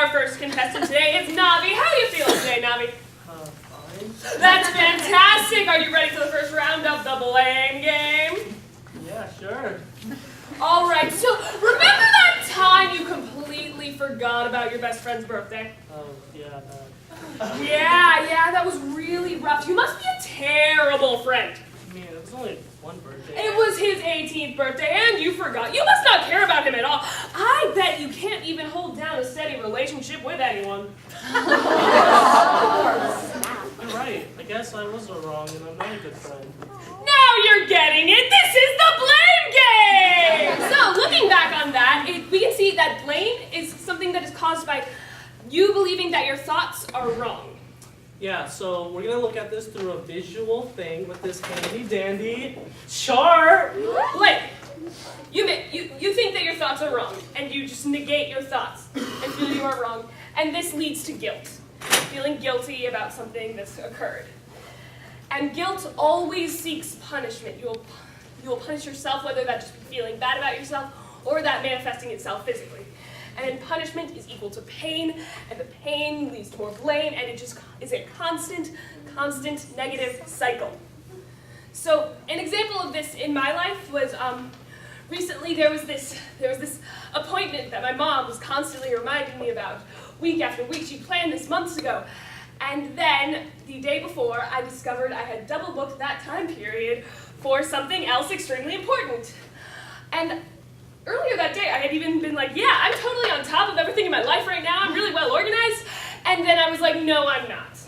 our first contestant today is Navi. How are you feeling today, Navi? Fine. That's fantastic. Are you ready for the first round of the blame game? Yeah, sure. All right, so remember that time you completely forgot about your best friend's birthday? Oh, yeah, Yeah, that was really rough. You must be a terrible friend. I mean, it was only one birthday. It was his 18th birthday, and you forgot. You must not care about him at all. I bet you can't even hold down a steady relationship with anyone. You're right. I guess I was wrong, and I'm not a good friend. Now you're getting it. This is the blame game. So looking back on that, we can see that blame is something that is caused by you believing that your thoughts are wrong. Yeah, so we're going to look at this through a visual thing with this handy-dandy chart. Blame. You think that your thoughts are wrong, and you just negate your thoughts and feel you are wrong, and this leads to guilt, feeling guilty about something that's occurred. And guilt always seeks punishment. You will punish yourself, whether that just be feeling bad about yourself or that manifesting itself physically. And punishment is equal to pain, and the pain leads to more blame, and it just is a constant negative cycle. So an example of this in my life was recently there was this appointment that my mom was constantly reminding me about week after week. She planned this months ago. And then, the day before, I discovered I had double booked that time period for something else extremely important. And earlier that day, I had even been like, yeah, I'm totally on top of everything in my life right now. I'm really well organized. And then I was like, no, I'm not.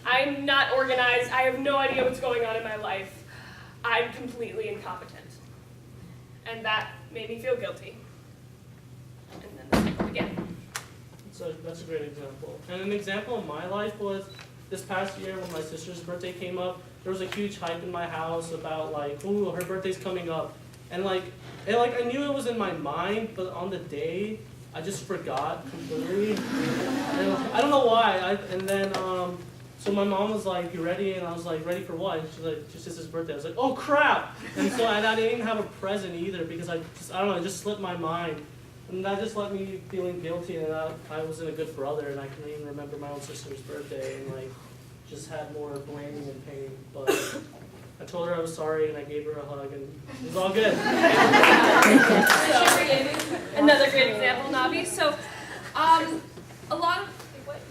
I'm not organized. I have no idea what's going on in my life. I'm completely incompetent. And that made me feel guilty. And then the cycle began. So that's a great example. And an example in my life was this past year when my sister's birthday came up, there was a huge hype in my house about like, ooh, her birthday's coming up. And I knew it was in my mind, but on the day, I just forgot completely. And I don't know why. So my mom was like, you ready? And I was like, ready for what? And she's like, just sister's birthday. I was like, oh crap! And so I didn't even have a present either because I don't know, it just slipped my mind. And that just left me feeling guilty, and I wasn't a good brother, and I couldn't even remember my own sister's birthday, and just had more blaming and pain. But I told her I was sorry, and I gave her a hug, and it was all good. So, another great example, Navi. So,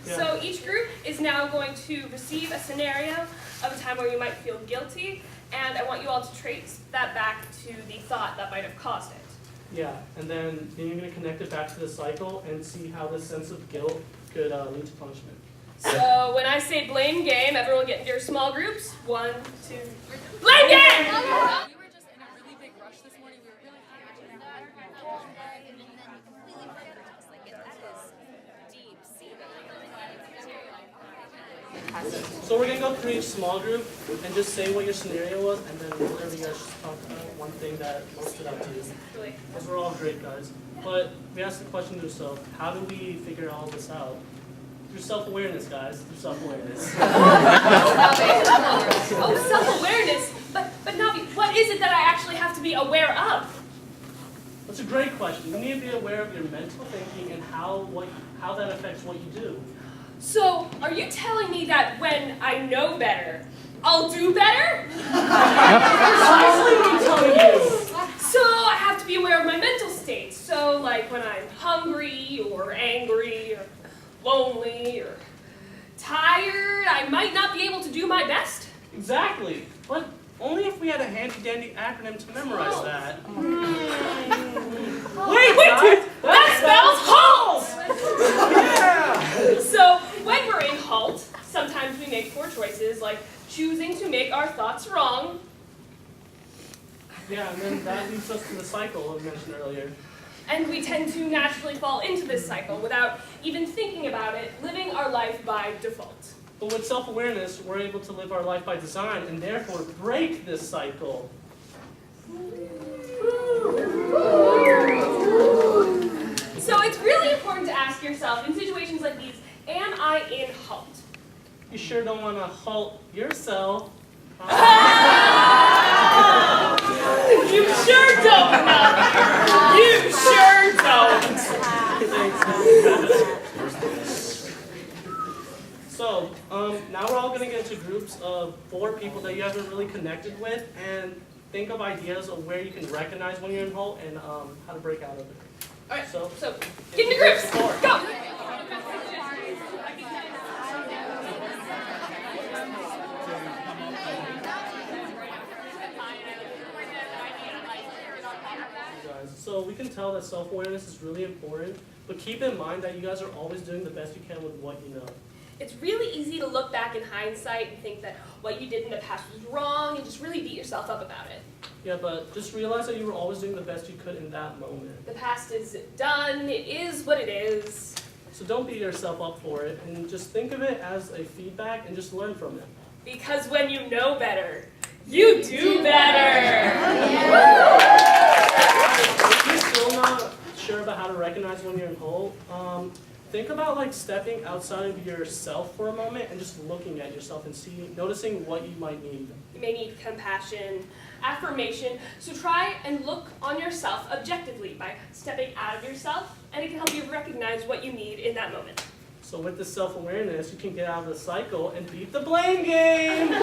So each group is now going to receive a scenario of a time where you might feel guilty, and I want you all to trace that back to the thought that might have caused it. Yeah, and then you're going to connect it back to the cycle and see how this sense of guilt could lead to punishment. So when I say blame game, everyone get into your small groups. 1, 2, 3. Blame game! We were just in a really big rush this morning. We were really and then you completely forgot us. That is deep seated. So we're going to go through each small group and just say what your scenario was, and then whatever you guys just talk about, one thing that most stood out to you. Because we're all great guys. But we asked the question to yourself, how do we figure all this out? Through self-awareness, guys. Through self-awareness. Oh, self-awareness. But Navi, what is it that I actually have to be aware of? That's a great question. You need to be aware of your mental thinking and how that affects what you do. So, are you telling me that when I know better, I'll do better? Precisely what I'm telling you. So, I have to be aware of my mental state. So, like when I'm hungry or angry or lonely or tired, I might not be able to do my best. Exactly. But only if we had a handy-dandy acronym to memorize that. Wait! That spells HALT! Yeah! So, when we're in HALT, sometimes we make poor choices, like choosing to make our thoughts wrong. Yeah, and then that leads us to the cycle I mentioned earlier. And we tend to naturally fall into this cycle without even thinking about it, living our life by default. But with self-awareness, we're able to live our life by design and therefore break this cycle. So it's really important to ask yourself, in situations like these, am I in HALT? You sure don't want to halt yourself. You sure don't, Navi. You sure don't. Thanks. of 4 people that you haven't really connected with, and think of ideas of where you can recognize when you're in hole and how to break out of it. All right, So get into groups. Go. So we can tell that self-awareness is really important, but keep in mind that you guys are always doing the best you can with what you know. It's really easy to look back in hindsight and think that what you did in the past was wrong and just really beat yourself up about it. Yeah, but just realize that you were always doing the best you could in that moment. The past is done. It is what it is. So don't beat yourself up for it, and just think of it as a feedback and just learn from it. Because when you know better, you do better. If you're still not sure about how to recognize when you're in hole, think about like stepping outside of yourself for a moment and just looking at yourself and noticing what you might need. You may need compassion, affirmation, so try and look on yourself objectively by stepping out of yourself, and it can help you recognize what you need in that moment. So with this self-awareness, you can get out of the cycle and beat the blame game!